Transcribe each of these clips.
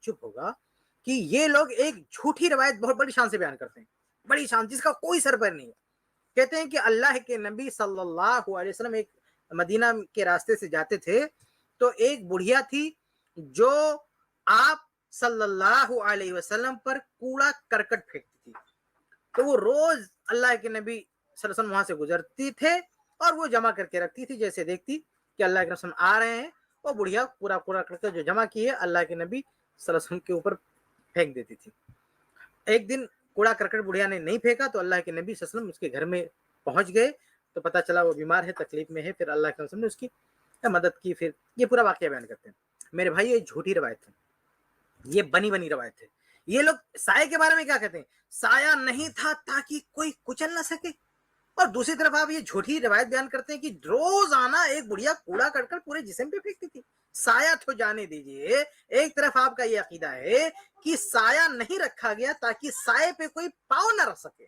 تعجب ہوگا کہ یہ لوگ ایک جھوٹی روایت بہت بڑی شان سے بیان کرتے ہیں, بڑی شان جس کا کوئی سر پیر نہیں ہے. کہتے ہیں کہ اللہ کے نبی صلی اللہ علیہ وسلم ایک مدینہ کے راستے سے جاتے تھے تو ایک بڑھیا تھی جو آپ صلی اللہ علیہ وسلم پر کوڑا کرکٹ پھینکتی تھی. تو وہ روز اللہ کے نبی صلی اللہ علیہ وسلم وہاں سے گزرتی تھے اور وہ جمع کر کے رکھتی تھی. جیسے دیکھتی کہ اللہ کے رسول آ رہے ہیں, وہ بڑھیا پورا پورا کرکٹ جو جمع کی ہے اللہ کے نبی صلی اللہ علیہ وسلم کے اوپر پھینک دیتی تھی. ایک دن کوڑا کرکٹ بڑھیا نے نہیں پھینکا تو اللہ کے نبی صلی اللہ علیہ وسلم اس کے گھر میں پہنچ گئے تو پتہ چلا وہ بیمار ہے, تکلیف میں ہے. پھر اللہ کے رسول نے اس کی مدد کی. پھر یہ پورا واقعہ بیان کرتے ہیں. میرے بھائی یہ جھوٹی روایت ہے, یہ بنی بنی روایت ہے. یہ لوگ سائے کے بارے میں کیا کہتے ہیں, سایہ نہیں تھا تاکہ کوئی کچل نہ سکے. اور دوسری طرف آپ یہ جھوٹی روایت بیان کرتے ہیں کہ روزانہ ایک بڑھیا کوڑا کرکٹ پورے جسم پہ پھینکتی تھی. سایہ تو جانے دیجئے, ایک طرف آپ کا یہ عقیدہ ہے کہ سایہ نہیں رکھا گیا تاکہ سائے پہ کوئی پاؤں نہ رکھ سکے,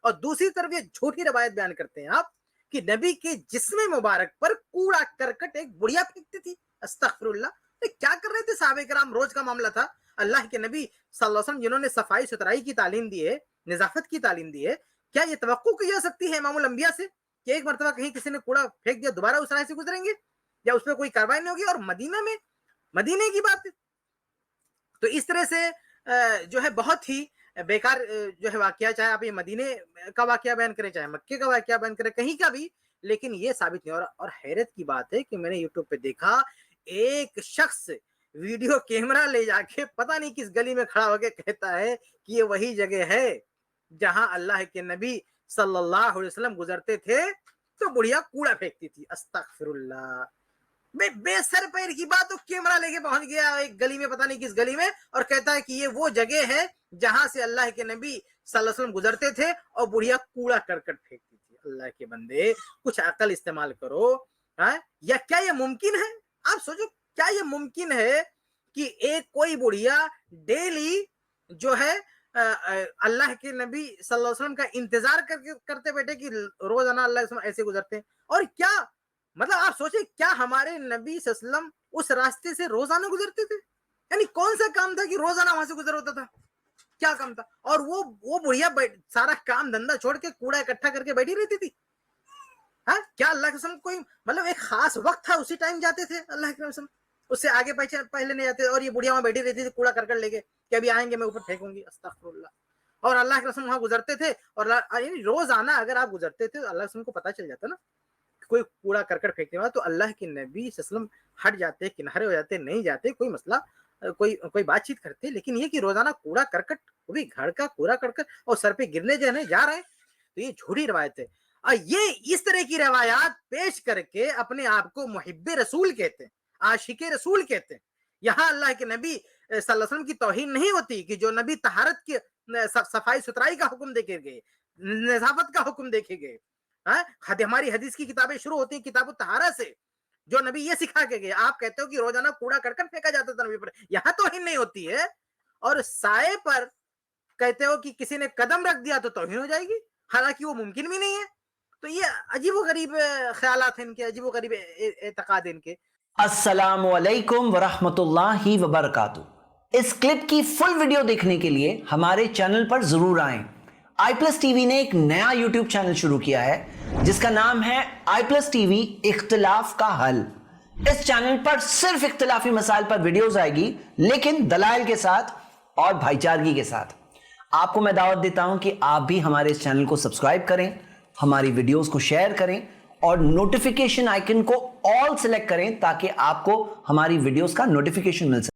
اور دوسری طرف یہ جھوٹی روایت بیان کرتے ہیں آپ کہ نبی کے جسم مبارک پر کوڑا کرکٹ ایک بڑھیا پھینکتی تھی. استغفر اللہ. کیا کر رہے تھے صحابہ کرام؟ روز کا معاملہ تھا. اللہ کے نبی صلی اللہ علیہ وسلم جنہوں نے صفائی ستھرائی کی تعلیم دی ہے, نظافت کی تعلیم دی ہے, کیا یہ توقع کی جا سکتی ہے امام الانبیاء سے کہ ایک مرتبہ کہیں کسی نے کوڑا پھینک دیا دوبارہ اس راستے سے گزریں گے یا اس پہ کوئی کاروائی نہیں ہوگی؟ اور مدینے کی بات ہے. تو اس طرح سے جو ہے بہت ہی بیکار جو ہے واقعہ, چاہے آپ یہ مدینے کا واقعہ بیان کریں چاہے مکے کا واقعہ بیان کریں, کہیں کا بھی, لیکن یہ ثابت نہیں. اور حیرت کی بات ہے کہ میں نے یوٹیوب پہ دیکھا ایک شخص ویڈیو کیمرہ لے جا کے پتہ نہیں کس گلی میں کھڑا ہو کے کہتا ہے کہ یہ وہی جگہ ہے جہاں اللہ کے نبی صلی اللہ علیہ وسلم گزرتے تھے تو بڑھیا کوڑا پھینکتی تھی. استغفر اللہ. بے سر پیر کی بات, تو کیمرہ لے کے پہنچ گیا ایک گلی میں, پتہ نہیں کس گلی میں, اور کہتا ہے کہ یہ وہ جگہ ہے جہاں سے اللہ کے نبی صلی اللہ علیہ وسلم گزرتے تھے اور بڑھیا کوڑا کرکٹ پھینکتی تھی. اللہ کے بندے کچھ عقل استعمال کرو. یا کیا یہ ممکن ہے؟ آپ سوچو, کیا یہ ممکن ہے کہ ایک کوئی بڑھیا ڈیلی جو ہے اللہ کے نبی صلی اللہ علیہ وسلم کا انتظار کرتے بیٹھے کہ روزانہ اللہ کے وسلم ایسے گزرتے ہیں؟ اور کیا مطلب آپ سوچیں, کیا ہمارے نبی صلی اللہ علیہ وسلم اس راستے سے روزانہ گزرتے تھے؟ یعنی کون سا کام تھا کہ روزانہ وہاں سے گزر ہوتا تھا؟ کیا کام تھا؟ اور وہ بڑھیا سارا کام دھندا چھوڑ کے کوڑا اکٹھا کر کے بیٹھی رہتی تھی. کیا اللہ کے وسلم کوئی مطلب ایک خاص وقت تھا اسی ٹائم جاتے تھے اللہ کے وسلم, اس سے آگے پہلے نہیں جاتے, اور یہ بڑھیا وہاں بیٹھی رہتی تھی کوڑا کرکٹ لے کے کہ ابھی آئیں گے میں اوپر پھینکوں گی؟ استغفر اللہ. اور اللہ کے رسول وہاں گزرتے تھے, اور یعنی روزانہ اگر آپ گزرتے تھے تو اللہ کے رسول کو پتا چل جاتا نا کوئی کوڑا کرکٹ پھینکنے والا, تو اللہ کے نبی صلی اللہ علیہ وسلم ہٹ جاتے, کنارے ہو جاتے, نہیں جاتے, کوئی مسئلہ کوئی بات چیت کرتے. لیکن یہ کہ روزانہ کوڑا کرکٹ, وہ بھی گھر کا کوڑا کرکٹ, اور سر پہ گرنے جا رہے ہیں, تو یہ جھوٹی روایت ہے. اور یہ اس طرح کی روایات پیش کر کے اپنے آپ کو محب رسول کہتے ہیں, عاشق رسول کہتے ہیں. یہاں اللہ کے نبی صلی اللہ علیہ وسلم کی توہین نہیں ہوتی کہ جو نبی طہارت کی صفائی ستھرائی کا حکم دے کے گئے, نظافت کا حکم دے کے گئے. ہماری حدیث کی کتابیں شروع ہوتی ہیں کتاب الطہارہ سے, جو نبی یہ سکھا کے گئے. آپ کہتے ہو کہ روزانہ کوڑا کرکٹ پھینکا جاتا تھا نبی پر, یہاں توہین نہیں ہوتی ہے. اور سائے پر کہتے ہو کہ کسی نے قدم رکھ دیا تو توہین ہو جائے گی, حالانکہ وہ ممکن بھی نہیں ہے. تو یہ عجیب و غریب خیالات ہیں ان کے, عجیب و غریب اعتقاد ان کے. السلام علیکم ورحمۃ اللہ وبرکاتہ. اس کلپ کی فل ویڈیو دیکھنے کے لیے ہمارے چینل پر ضرور آئیں. آئی پلس ٹی وی نے ایک نیا یوٹیوب چینل شروع کیا ہے جس کا نام ہے آئی پلس ٹی وی اختلاف کا حل. اس چینل پر صرف اختلافی مسائل پر ویڈیوز آئے گی, لیکن دلائل کے ساتھ اور بھائی چارگی کے ساتھ. آپ کو میں دعوت دیتا ہوں کہ آپ بھی ہمارے اس چینل کو سبسکرائب کریں, ہماری ویڈیوز کو شیئر کریں اور نوٹیفیکیشن آئیکن کو آل سلیکٹ کریں تاکہ آپ کو ہماری ویڈیوز کا نوٹیفیکیشن مل سکے.